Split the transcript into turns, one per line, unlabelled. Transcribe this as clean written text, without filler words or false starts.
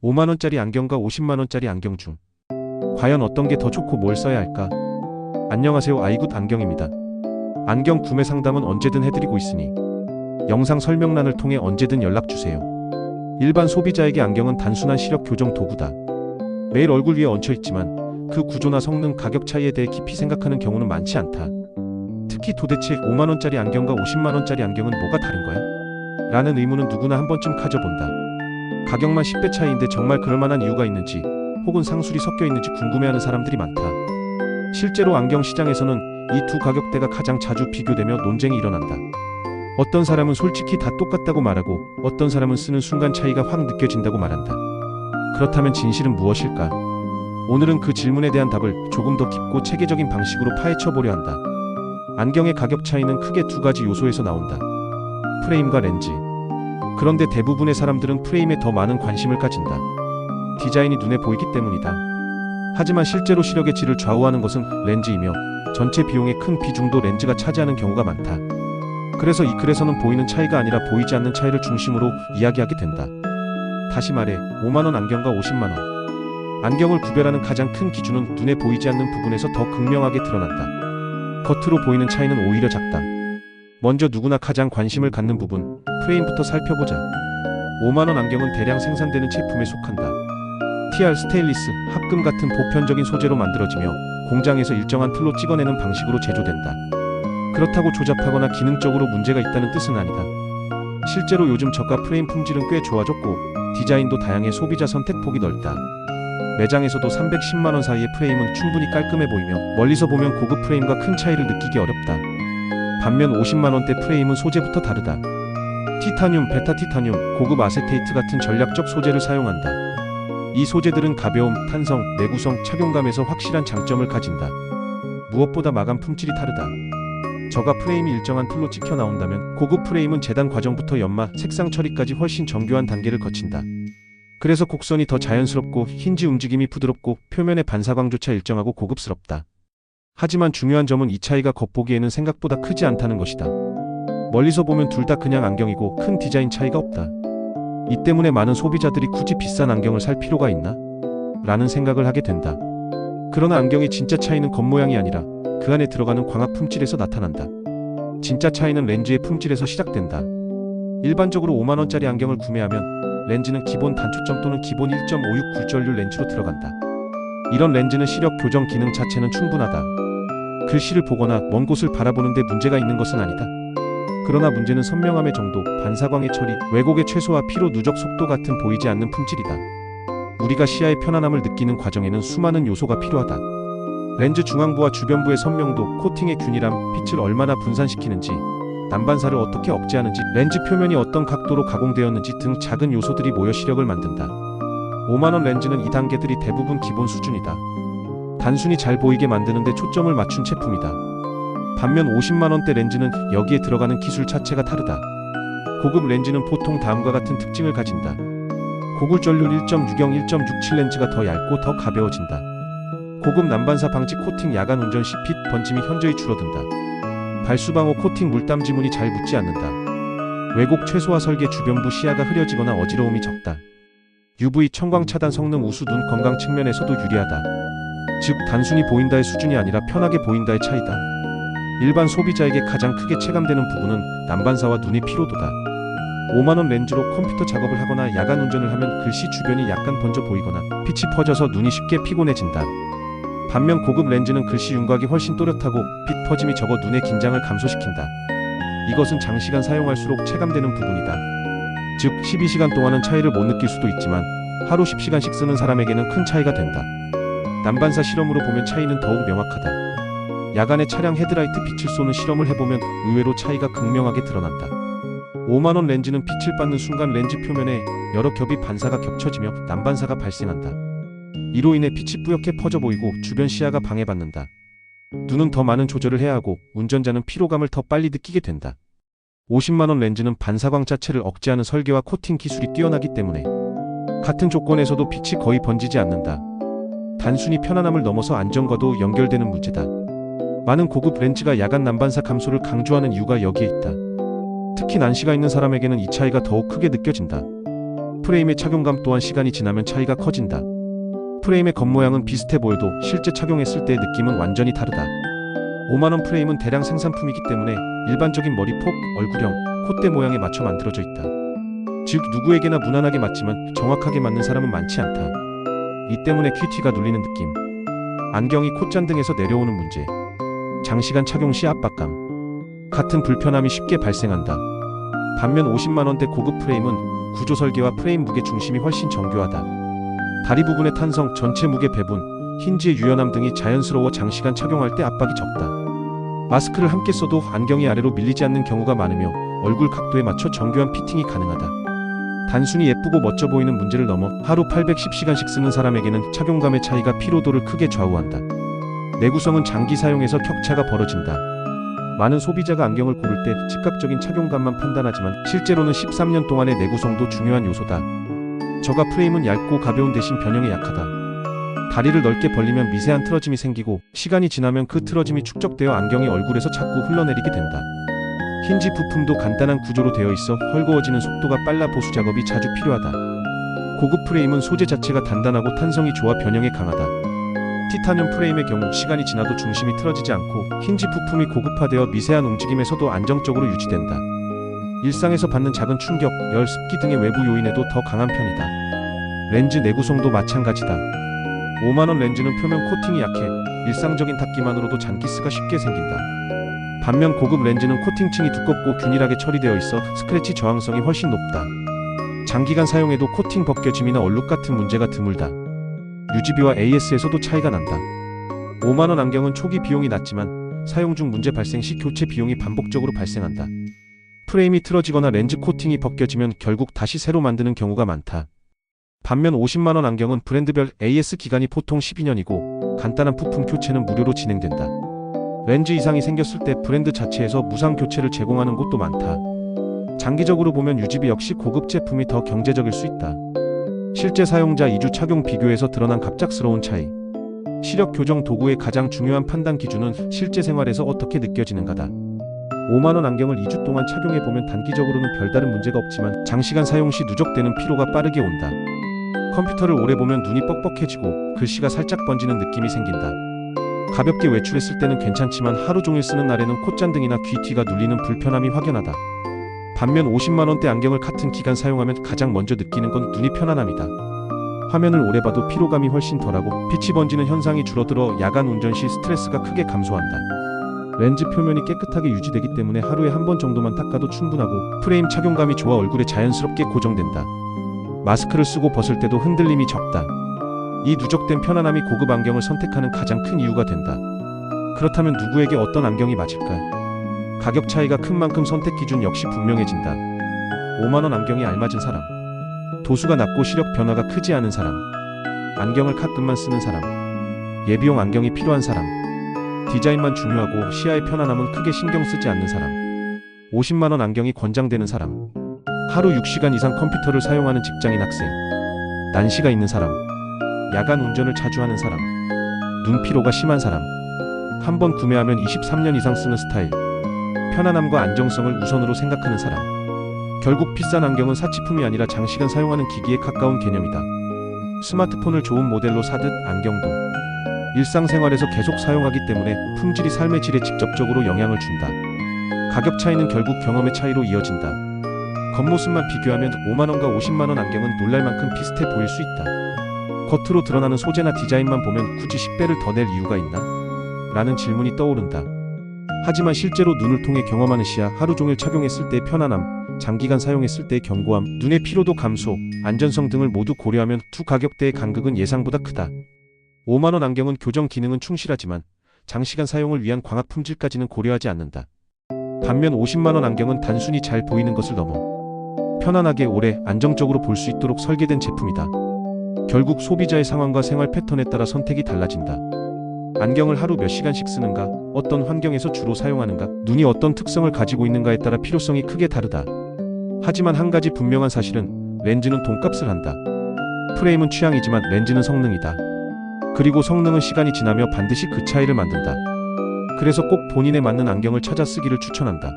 5만원짜리 안경과 50만원짜리 안경 중 과연 어떤 게 더 좋고 뭘 써야 할까? 안녕하세요, 아이굿 안경입니다. 안경 구매 상담은 언제든 해드리고 있으니 영상 설명란을 통해 언제든 연락주세요. 일반 소비자에게 안경은 단순한 시력 교정 도구다. 매일 얼굴 위에 얹혀있지만 그 구조나 성능, 가격 차이에 대해 깊이 생각하는 경우는 많지 않다. 특히 도대체 5만원짜리 안경과 50만원짜리 안경은 뭐가 다른 거야? 라는 의문은 누구나 한 번쯤 가져본다. 가격만 10배 차이인데 정말 그럴만한 이유가 있는지 혹은 상술이 섞여 있는지 궁금해하는 사람들이 많다. 실제로 안경 시장에서는 이 두 가격대가 가장 자주 비교되며 논쟁이 일어난다. 어떤 사람은 솔직히 다 똑같다고 말하고 어떤 사람은 쓰는 순간 차이가 확 느껴진다고 말한다. 그렇다면 진실은 무엇일까? 오늘은 그 질문에 대한 답을 조금 더 깊고 체계적인 방식으로 파헤쳐 보려 한다. 안경의 가격 차이는 크게 두 가지 요소에서 나온다. 프레임과 렌즈. 그런데 대부분의 사람들은 프레임에 더 많은 관심을 가진다. 디자인이 눈에 보이기 때문이다. 하지만 실제로 시력의 질을 좌우하는 것은 렌즈이며 전체 비용의 큰 비중도 렌즈가 차지하는 경우가 많다. 그래서 이 글에서는 보이는 차이가 아니라 보이지 않는 차이를 중심으로 이야기하게 된다. 다시 말해 5만원 안경과 50만원 안경을 구별하는 가장 큰 기준은 눈에 보이지 않는 부분에서 더 극명하게 드러난다. 겉으로 보이는 차이는 오히려 작다. 먼저 누구나 가장 관심을 갖는 부분, 프레임부터 살펴보자. 5만원 안경은 대량 생산되는 제품에 속한다. TR 스테인리스, 합금 같은 보편적인 소재로 만들어지며 공장에서 일정한 틀로 찍어내는 방식으로 제조된다. 그렇다고 조잡하거나 기능적으로 문제가 있다는 뜻은 아니다. 실제로 요즘 저가 프레임 품질은 꽤 좋아졌고 디자인도 다양해 소비자 선택폭이 넓다. 매장에서도 310만원 사이의 프레임은 충분히 깔끔해 보이며 멀리서 보면 고급 프레임과 큰 차이를 느끼기 어렵다. 반면 50만원대 프레임은 소재부터 다르다. 티타늄, 베타티타늄, 고급 아세테이트 같은 전략적 소재를 사용한다. 이 소재들은 가벼움, 탄성, 내구성, 착용감에서 확실한 장점을 가진다. 무엇보다 마감 품질이 다르다. 저가 프레임이 일정한 틀로 찍혀 나온다면 고급 프레임은 재단 과정부터 연마, 색상 처리까지 훨씬 정교한 단계를 거친다. 그래서 곡선이 더 자연스럽고 힌지 움직임이 부드럽고 표면의 반사광조차 일정하고 고급스럽다. 하지만 중요한 점은 이 차이가 겉보기에는 생각보다 크지 않다는 것이다. 멀리서 보면 둘 다 그냥 안경이고 큰 디자인 차이가 없다. 이 때문에 많은 소비자들이 굳이 비싼 안경을 살 필요가 있나? 라는 생각을 하게 된다. 그러나 안경의 진짜 차이는 겉모양이 아니라 그 안에 들어가는 광학 품질에서 나타난다. 진짜 차이는 렌즈의 품질에서 시작된다. 일반적으로 5만원짜리 안경을 구매하면 렌즈는 기본 단초점 또는 기본 1.56 굴절률 렌즈로 들어간다. 이런 렌즈는 시력 교정 기능 자체는 충분하다. 글씨를 보거나 먼 곳을 바라보는 데 문제가 있는 것은 아니다. 그러나 문제는 선명함의 정도, 반사광의 처리, 왜곡의 최소화, 피로 누적 속도 같은 보이지 않는 품질이다. 우리가 시야의 편안함을 느끼는 과정에는 수많은 요소가 필요하다. 렌즈 중앙부와 주변부의 선명도, 코팅의 균일함, 빛을 얼마나 분산시키는지, 난반사를 어떻게 억제하는지, 렌즈 표면이 어떤 각도로 가공되었는지 등 작은 요소들이 모여 시력을 만든다. 5만원 렌즈는 이 단계들이 대부분 기본 수준이다. 단순히 잘 보이게 만드는 데 초점을 맞춘 제품이다. 반면 50만원대 렌즈는 여기에 들어가는 기술 자체가 다르다. 고급 렌즈는 보통 다음과 같은 특징을 가진다. 고굴절률 1.60, 1.67 렌즈가 더 얇고 더 가벼워진다. 고급 난반사 방지 코팅, 야간 운전 시 빛 번짐이 현저히 줄어든다. 발수방호 코팅, 물담 지문이 잘 묻지 않는다. 왜곡 최소화 설계, 주변부 시야가 흐려지거나 어지러움이 적다. UV 청광 차단 성능 우수, 눈 건강 측면에서도 유리하다. 즉 단순히 보인다의 수준이 아니라 편하게 보인다의 차이다. 일반 소비자에게 가장 크게 체감되는 부분은 난반사와 눈의 피로도다. 5만원 렌즈로 컴퓨터 작업을 하거나 야간 운전을 하면 글씨 주변이 약간 번져 보이거나 빛이 퍼져서 눈이 쉽게 피곤해진다. 반면 고급 렌즈는 글씨 윤곽이 훨씬 또렷하고 빛 퍼짐이 적어 눈의 긴장을 감소시킨다. 이것은 장시간 사용할수록 체감되는 부분이다. 즉 12시간 동안은 차이를 못 느낄 수도 있지만 하루 10시간씩 쓰는 사람에게는 큰 차이가 된다. 난반사 실험으로 보면 차이는 더욱 명확하다. 야간에 차량 헤드라이트 빛을 쏘는 실험을 해보면 의외로 차이가 극명하게 드러난다. 5만원 렌즈는 빛을 받는 순간 렌즈 표면에 여러 겹이 반사가 겹쳐지며 난반사가 발생한다. 이로 인해 빛이 뿌옇게 퍼져 보이고 주변 시야가 방해받는다. 눈은 더 많은 조절을 해야 하고 운전자는 피로감을 더 빨리 느끼게 된다. 50만원 렌즈는 반사광 자체를 억제하는 설계와 코팅 기술이 뛰어나기 때문에 같은 조건에서도 빛이 거의 번지지 않는다. 단순히 편안함을 넘어서 안전과도 연결되는 문제다. 많은 고급 렌즈가 야간 난반사 감소를 강조하는 이유가 여기에 있다. 특히 난시가 있는 사람에게는 이 차이가 더욱 크게 느껴진다. 프레임의 착용감 또한 시간이 지나면 차이가 커진다. 프레임의 겉모양은 비슷해 보여도 실제 착용했을 때의 느낌은 완전히 다르다. 5만원 프레임은 대량 생산품이기 때문에 일반적인 머리폭, 얼굴형, 콧대 모양에 맞춰 만들어져 있다. 즉 누구에게나 무난하게 맞지만 정확하게 맞는 사람은 많지 않다. 이 때문에 큐티가 눌리는 느낌, 안경이 콧잔등에서 내려오는 문제, 장시간 착용 시 압박감 같은 불편함이 쉽게 발생한다. 반면 50만원대 고급 프레임은 구조 설계와 프레임 무게 중심이 훨씬 정교하다. 다리 부분의 탄성, 전체 무게 배분, 힌지의 유연함 등이 자연스러워 장시간 착용할 때 압박이 적다. 마스크를 함께 써도 안경이 아래로 밀리지 않는 경우가 많으며 얼굴 각도에 맞춰 정교한 피팅이 가능하다. 단순히 예쁘고 멋져 보이는 문제를 넘어 하루 810시간씩 쓰는 사람에게는 착용감의 차이가 피로도를 크게 좌우한다. 내구성은 장기 사용에서 격차가 벌어진다. 많은 소비자가 안경을 고를 때 즉각적인 착용감만 판단하지만 실제로는 13년 동안의 내구성도 중요한 요소다. 저가 프레임은 얇고 가벼운 대신 변형에 약하다. 다리를 넓게 벌리면 미세한 틀어짐이 생기고 시간이 지나면 그 틀어짐이 축적되어 안경이 얼굴에서 자꾸 흘러내리게 된다. 힌지 부품도 간단한 구조로 되어 있어 헐거워지는 속도가 빨라 보수 작업이 자주 필요하다. 고급 프레임은 소재 자체가 단단하고 탄성이 좋아 변형에 강하다. 티타늄 프레임의 경우 시간이 지나도 중심이 틀어지지 않고 힌지 부품이 고급화되어 미세한 움직임에서도 안정적으로 유지된다. 일상에서 받는 작은 충격, 열, 습기 등의 외부 요인에도 더 강한 편이다. 렌즈 내구성도 마찬가지다. 5만원 렌즈는 표면 코팅이 약해 일상적인 닦기만으로도 잔기스가 쉽게 생긴다. 반면 고급 렌즈는 코팅층이 두껍고 균일하게 처리되어 있어 스크래치 저항성이 훨씬 높다. 장기간 사용해도 코팅 벗겨짐이나 얼룩 같은 문제가 드물다. 유지비와 AS에서도 차이가 난다. 5만원 안경은 초기 비용이 낮지만 사용 중 문제 발생 시 교체 비용이 반복적으로 발생한다. 프레임이 틀어지거나 렌즈 코팅이 벗겨지면 결국 다시 새로 만드는 경우가 많다. 반면 50만원 안경은 브랜드별 AS 기간이 보통 12년이고 간단한 부품 교체는 무료로 진행된다. 렌즈 이상이 생겼을 때 브랜드 자체에서 무상 교체를 제공하는 곳도 많다. 장기적으로 보면 유지비 역시 고급 제품이 더 경제적일 수 있다. 실제 사용자 2주 착용 비교에서 드러난 갑작스러운 차이. 시력 교정 도구의 가장 중요한 판단 기준은 실제 생활에서 어떻게 느껴지는가다. 5만원 안경을 2주 동안 착용해보면 단기적으로는 별다른 문제가 없지만 장시간 사용 시 누적되는 피로가 빠르게 온다. 컴퓨터를 오래 보면 눈이 뻑뻑해지고 글씨가 살짝 번지는 느낌이 생긴다. 가볍게 외출했을 때는 괜찮지만 하루 종일 쓰는 날에는 콧잔등이나 귀뒤가 눌리는 불편함이 확연하다. 반면 50만원대 안경을 같은 기간 사용하면 가장 먼저 느끼는 건 눈이 편안함이다. 화면을 오래 봐도 피로감이 훨씬 덜하고 빛이 번지는 현상이 줄어들어 야간 운전 시 스트레스가 크게 감소한다. 렌즈 표면이 깨끗하게 유지되기 때문에 하루에 한 번 정도만 닦아도 충분하고 프레임 착용감이 좋아 얼굴에 자연스럽게 고정된다. 마스크를 쓰고 벗을 때도 흔들림이 적다. 이 누적된 편안함이 고급 안경을 선택하는 가장 큰 이유가 된다. 그렇다면 누구에게 어떤 안경이 맞을까? 가격 차이가 큰 만큼 선택 기준 역시 분명해진다. 5만원 안경이 알맞은 사람, 도수가 낮고 시력 변화가 크지 않은 사람, 안경을 가끔만 쓰는 사람, 예비용 안경이 필요한 사람, 디자인만 중요하고 시야의 편안함은 크게 신경 쓰지 않는 사람, 50만원 안경이 권장되는 사람, 하루 6시간 이상 컴퓨터를 사용하는 직장인 학생, 난시가 있는 사람, 야간 운전을 자주 하는 사람, 눈피로가 심한 사람, 한 번 구매하면 23년 이상 쓰는 스타일, 편안함과 안정성을 우선으로 생각하는 사람. 결국 비싼 안경은 사치품이 아니라 장시간 사용하는 기기에 가까운 개념이다. 스마트폰을 좋은 모델로 사듯 안경도 일상생활에서 계속 사용하기 때문에 품질이 삶의 질에 직접적으로 영향을 준다. 가격 차이는 결국 경험의 차이로 이어진다. 겉모습만 비교하면 5만원과 50만원 안경은 놀랄 만큼 비슷해 보일 수 있다. 겉으로 드러나는 소재나 디자인만 보면 굳이 10배를 더 낼 이유가 있나? 라는 질문이 떠오른다. 하지만 실제로 눈을 통해 경험하는 시야, 하루 종일 착용했을 때의 편안함, 장기간 사용했을 때의 견고함, 눈의 피로도 감소, 안전성 등을 모두 고려하면 두 가격대의 간극은 예상보다 크다. 5만원 안경은 교정 기능은 충실하지만 장시간 사용을 위한 광학 품질까지는 고려하지 않는다. 반면 50만원 안경은 단순히 잘 보이는 것을 넘어 편안하게 오래 안정적으로 볼 수 있도록 설계된 제품이다. 결국 소비자의 상황과 생활 패턴에 따라 선택이 달라진다. 안경을 하루 몇 시간씩 쓰는가, 어떤 환경에서 주로 사용하는가, 눈이 어떤 특성을 가지고 있는가에 따라 필요성이 크게 다르다. 하지만 한 가지 분명한 사실은 렌즈는 돈값을 한다. 프레임은 취향이지만 렌즈는 성능이다. 그리고 성능은 시간이 지나며 반드시 그 차이를 만든다. 그래서 꼭 본인에 맞는 안경을 찾아 쓰기를 추천한다.